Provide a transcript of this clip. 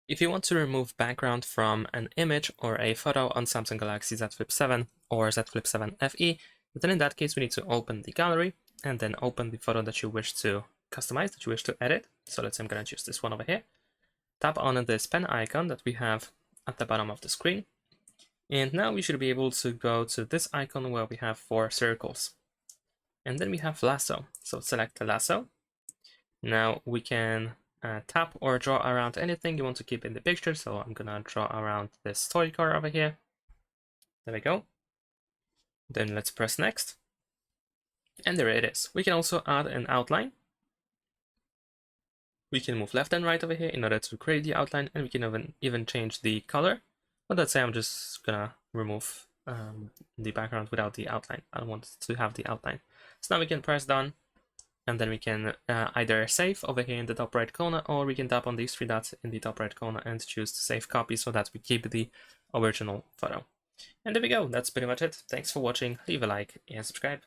If you want to remove background from an image or a photo on Samsung Galaxy Z Flip 7 or Z Flip 7 FE, then in that case we need to open the gallery and then open the photo that you wish to customize, that you wish to edit. So let's say I'm going to choose this one over here. Tap on this pen icon that we have at the bottom of the screen. And now we should be able to go to this icon where we have 4 circles. And then we have Lasso. So select the Lasso. Now we can tap or draw around anything you want to keep in the picture. So I'm gonna draw around this toy car over here. There we go. Then let's press next. And there it is. We can also add an outline. We can move left and right over here in order to create the outline, and we can even change the color. But let's say I'm just gonna remove the background without the outline. I don't want to have the outline. So now we can press done. And then we can either save over here in the top right corner, or we can tap on these 3 dots in the top right corner and choose to save copy so that we keep the original photo. And there we go, that's pretty much it. Thanks for watching, leave a like and subscribe.